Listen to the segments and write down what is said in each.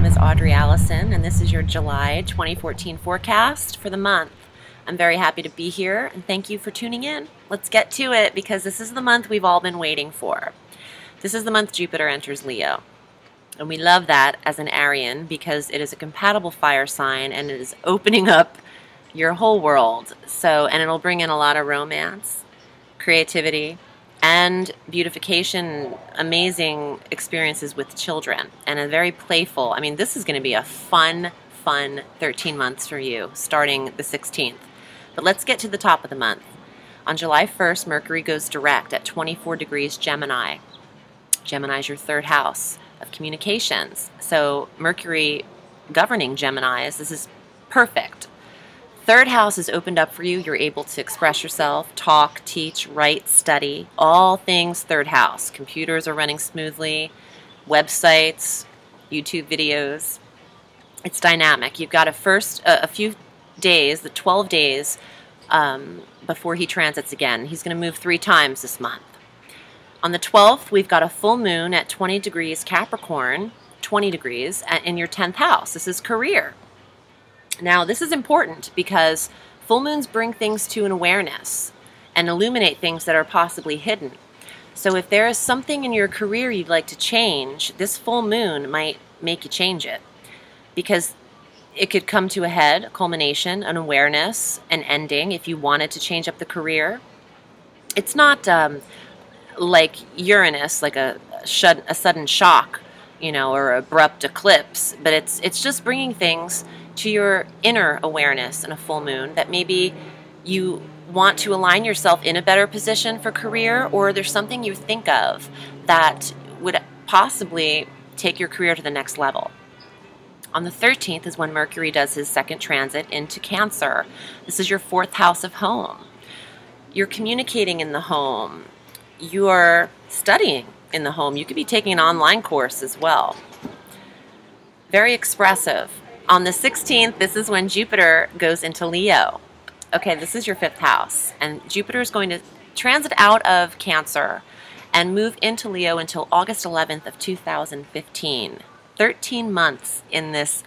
name is Audrey Alison, and this is your July 2014 forecast for the month. I'm very happy to be here, and thank you for tuning in. Let's get to it, because this is the month we've all been waiting for. This is the month Jupiter enters Leo. And we love that as an Arian because it is a compatible fire sign and it is opening up your whole world. And it'll bring in a lot of romance, creativity, and beautification, amazing experiences with children, and a very playful, I mean, this is going to be a fun 13 months for you, starting the 16th. But let's get to the top of the month. On July 1st, Mercury goes direct at 24 degrees Gemini. Gemini is your third house of communications. So Mercury governing Geminis, this is perfect. Third house is opened up for you. You're able to express yourself, talk, teach, write, study, all things third house. Computers are running smoothly, websites, YouTube videos. It's dynamic. You've got a few days, the 12 days before he transits again. He's going to move 3 times this month. On the 12th, we've got a full moon at 20 degrees Capricorn, 20 degrees, in your 10th house. This is career. Now, this is important because full moons bring things to an awareness and illuminate things that are possibly hidden. So if there is something in your career you'd like to change, this full moon might make you change it, because it could come to a head, a culmination, an awareness, an ending if you wanted to change up the career. It's not like Uranus, like a sudden shock, you know, or abrupt eclipse, but it's just bringing things to your inner awareness in a full moon that maybe you want to align yourself in a better position for career, or there's something you think of that would possibly take your career to the next level. On the 13th is when Mercury does his second transit into Cancer. This is your 4th house of home. You're communicating in the home. You're studying in the home. You could be taking an online course as well. Very expressive. On the 16th, this is when Jupiter goes into Leo. Okay, this is your 5th house, and Jupiter is going to transit out of Cancer and move into Leo until August 11th of 2015. 13 months in this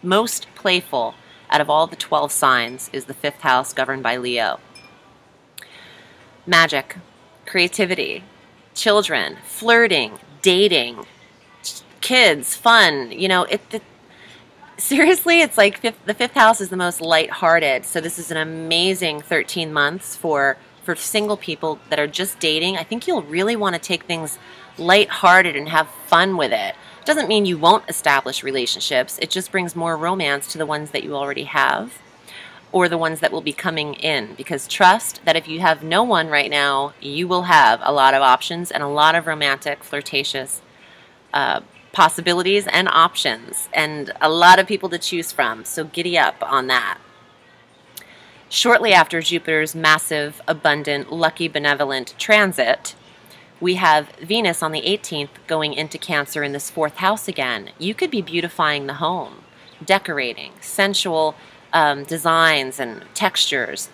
most playful out of all the 12 signs is the 5th house governed by Leo. Magic, creativity, children, flirting, dating, kids, fun, you know, seriously, it's like the 5th house is the most lighthearted. So this is an amazing 13 months for single people that are just dating. I think you'll really want to take things lighthearted and have fun with it. It doesn't mean you won't establish relationships. It just brings more romance to the ones that you already have, or the ones that will be coming in. Because trust that if you have no one right now, you will have a lot of options and a lot of romantic, flirtatious possibilities and options, and a lot of people to choose from, so giddy up on that. Shortly after Jupiter's massive, abundant, lucky, benevolent transit, we have Venus on the 18th going into Cancer in this 4th house again. You could be beautifying the home, decorating, sensual designs and textures,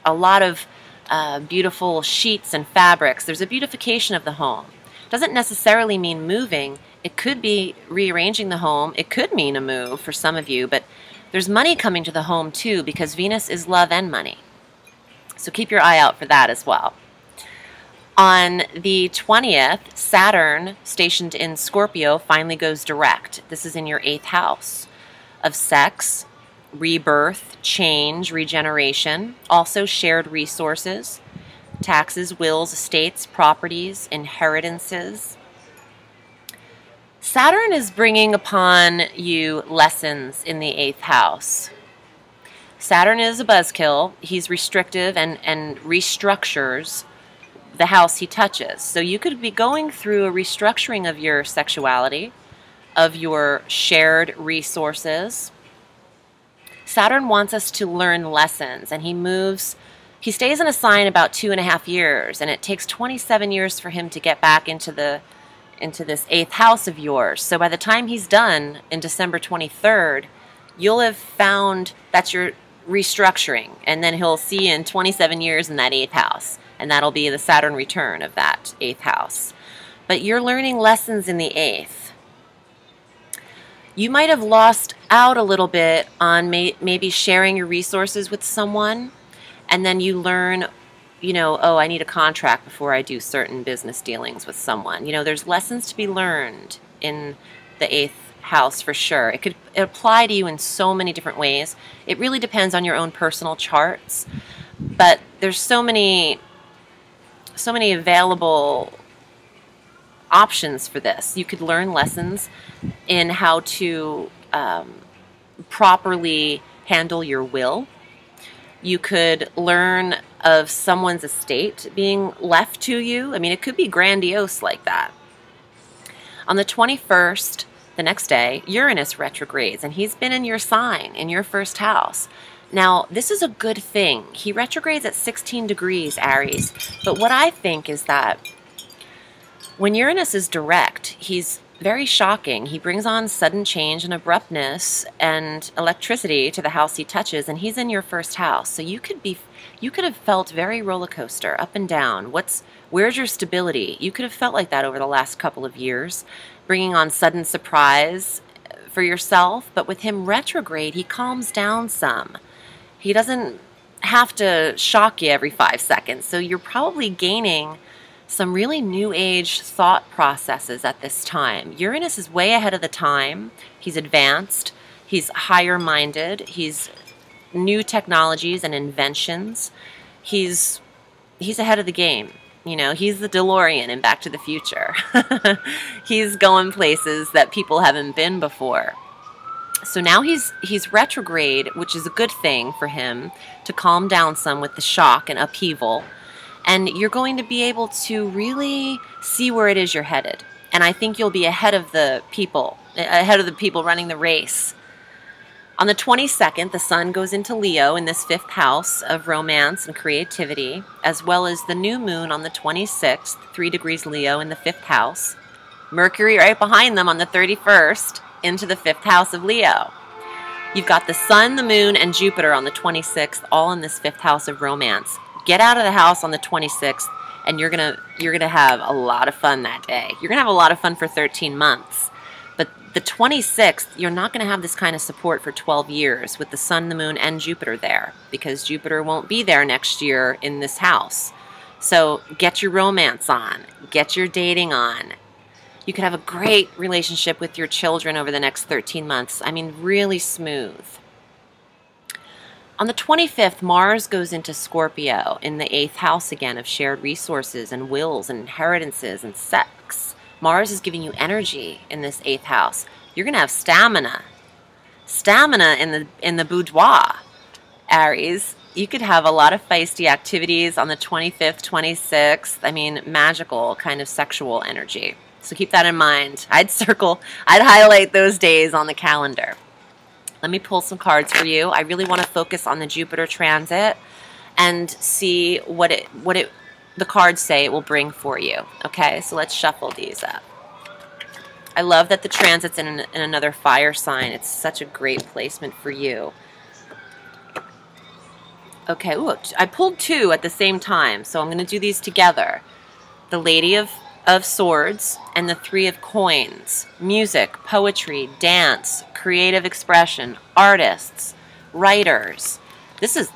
a lot of beautiful sheets and fabrics. There's a beautification of the home. Doesn't necessarily mean moving. It could be rearranging the home. It could mean a move for some of you, but there's money coming to the home too, because Venus is love and money. So keep your eye out for that as well. On the 20th, Saturn, stationed in Scorpio, finally goes direct. This is in your 8th house of sex, rebirth, change, regeneration, also shared resources, taxes, wills, estates, properties, inheritances. Saturn is bringing upon you lessons in the 8th house. Saturn is a buzzkill. He's restrictive and restructures the house he touches. So you could be going through a restructuring of your sexuality, of your shared resources. Saturn wants us to learn lessons, and he stays in a sign about 2.5 years, and it takes 27 years for him to get back into this 8th house of yours. So by the time he's done in December 23rd, you'll have found that's your restructuring, and then he'll see you in 27 years in that 8th house, and that'll be the Saturn return of that 8th house. But you're learning lessons in the 8th. You might have lost out a little bit on maybe sharing your resources with someone, and then you learn, oh, I need a contract before I do certain business dealings with someone. There's lessons to be learned in the eighth house for sure. It could apply to you in so many different ways. It really depends on your own personal charts, but there's so many available options for this. You could learn lessons in how to properly handle your will. You could learn of someone's estate being left to you. I mean, it could be grandiose like that. On the 21st, the next day, Uranus retrogrades, and he's been in your sign, in your first house. Now, this is a good thing. He retrogrades at 16 degrees, Aries. But what I think is that when Uranus is direct, he's very shocking. He brings on sudden change and abruptness and electricity to the house he touches, and he's in your first house. So you could have felt very roller coaster, up and down. Where's your stability? You could have felt like that over the last couple of years, bringing on sudden surprise for yourself. But with him retrograde, he calms down some. He doesn't have to shock you every 5 seconds. So you're probably gaining some really new age thought processes at this time. Uranus is way ahead of the time. He's advanced. He's higher minded. He's new technologies and inventions. He's ahead of the game. He's the DeLorean in Back to the Future. He's going places that people haven't been before. So now he's retrograde, which is a good thing for him to calm down some with the shock and upheaval. And you're going to be able to really see where it is you're headed. And I think you'll be ahead of the people running the race. On the 22nd, the sun goes into Leo in this 5th house of romance and creativity, as well as the new moon on the 26th, 3 degrees Leo in the 5th house. Mercury right behind them on the 31st into the 5th house of Leo. You've got the sun, the moon, and Jupiter on the 26th, all in this 5th house of romance. Get out of the house on the 26th, and you're gonna have a lot of fun that day. You're gonna have a lot of fun for 13 months. But the 26th, you're not gonna have this kind of support for 12 years with the sun, the moon, and Jupiter there, because Jupiter won't be there next year in this house. So get your romance on. Get your dating on. You could have a great relationship with your children over the next 13 months. I mean, really smooth. On the 25th, Mars goes into Scorpio in the 8th house again of shared resources and wills and inheritances and sex. Mars is giving you energy in this 8th house. You're going to have stamina. Stamina in the boudoir, Aries. You could have a lot of feisty activities on the 25th, 26th. I mean, magical kind of sexual energy. So keep that in mind. I'd highlight those days on the calendar. Let me pull some cards for you. I really want to focus on the Jupiter transit and see what the cards say it will bring for you. Okay, so let's shuffle these up. I love that the transit's in another fire sign. It's such a great placement for you. Okay, ooh, I pulled 2 at the same time, so I'm going to do these together. The Lady of Swords and the 3 of Coins. Music, poetry, dance, creative expression, artists, writers.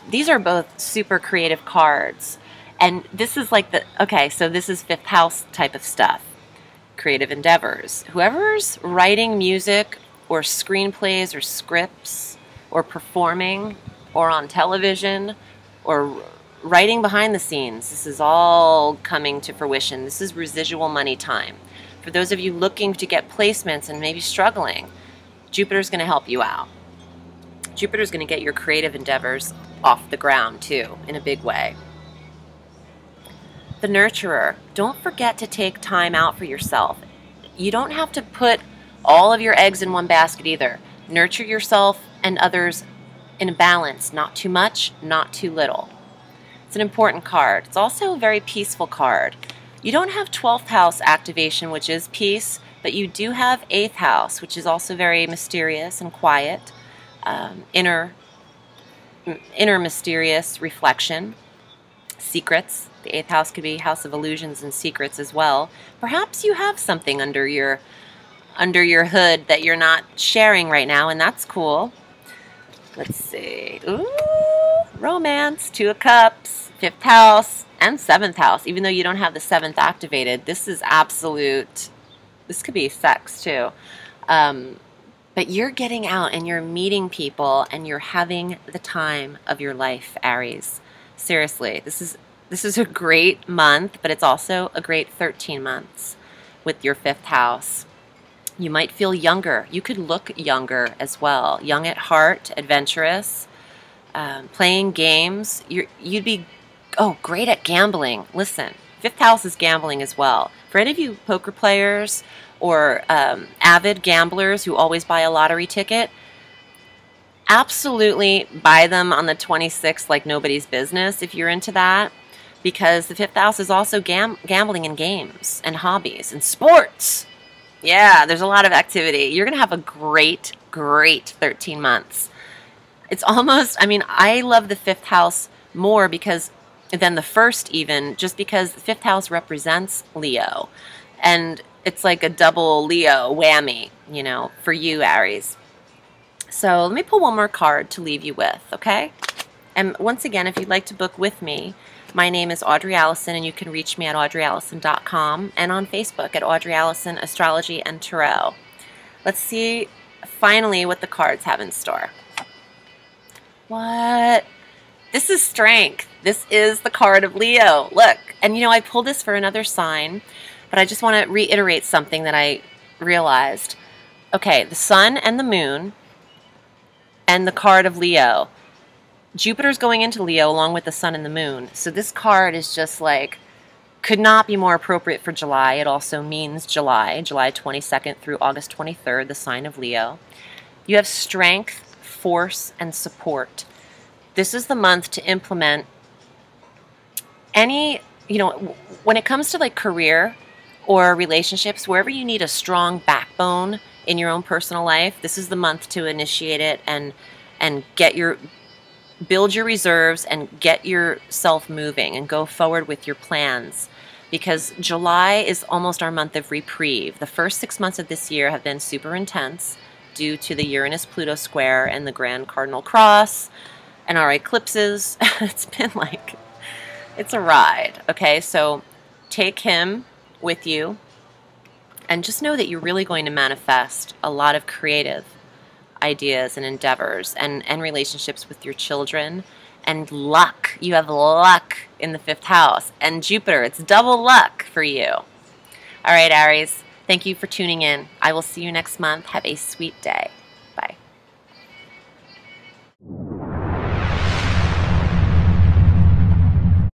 These are both super creative cards. And this is like so this is 5th house type of stuff. Creative endeavors. Whoever's writing music or screenplays or scripts or performing or on television or writing behind the scenes, this is all coming to fruition. This is residual money time. For those of you looking to get placements and maybe struggling, Jupiter's going to help you out. Jupiter's going to get your creative endeavors off the ground too, in a big way. The Nurturer. Don't forget to take time out for yourself. You don't have to put all of your eggs in one basket either. Nurture yourself and others in a balance. Not too much, not too little. It's an important card. It's also a very peaceful card. You don't have 12th house activation, which is peace, but you do have 8th house, which is also very mysterious and quiet. Inner mysterious reflection. Secrets. The 8th house could be house of illusions and secrets as well. Perhaps you have something under your under your hood that you're not sharing right now, and that's cool. Let's see. Ooh, romance, 2 of Cups, 5th house, and 7th house. Even though you don't have the 7th activated, this is absolute. This could be sex too. But you're getting out and you're meeting people and you're having the time of your life, Aries. Seriously, this is a great month, but it's also a great 13 months with your 5th house. You might feel younger. You could look younger as well. Young at heart, adventurous, playing games. You'd be, great at gambling. Listen, 5th house is gambling as well. For any of you poker players or avid gamblers who always buy a lottery ticket, absolutely buy them on the 26th like nobody's business if you're into that, because the 5th house is also gambling and games and hobbies and sports. Yeah, there's a lot of activity. You're going to have a great, great 13 months. It's almost, I mean, I love the 5th house more because than the 1st even, just because the 5th house represents Leo. And it's like a double Leo whammy, you know, for you, Aries. So let me pull one more card to leave you with, okay? And once again, if you'd like to book with me, my name is Audrey Alison, and you can reach me at audreyallison.com and on Facebook at Audrey Alison Astrology and Tarot. Let's see finally what the cards have in store. What? This is Strength. This is the card of Leo. Look, and you know, I pulled this for another sign, but I just want to reiterate something that I realized. Okay, the Sun and the Moon and the card of Leo. Jupiter's going into Leo along with the Sun and the Moon. So this card is just like, could not be more appropriate for July. It also means July 22nd through August 23rd, the sign of Leo. You have strength, force, and support. This is the month to implement any, you know, when it comes to like career or relationships, wherever you need a strong backbone in your own personal life, this is the month to initiate it and build your reserves and get yourself moving and go forward with your plans, because July is almost our month of reprieve. The first 6 months of this year have been super intense due to the Uranus-Pluto square and the Grand Cardinal Cross and our eclipses. It's been like, it's a ride, okay? So take him with you and just know that you're really going to manifest a lot of creative ideas and endeavors and relationships with your children, and luck. You have luck in the 5th house, and Jupiter, it's double luck for you. All right, Aries, thank you for tuning in. I will see you next month. Have a sweet day.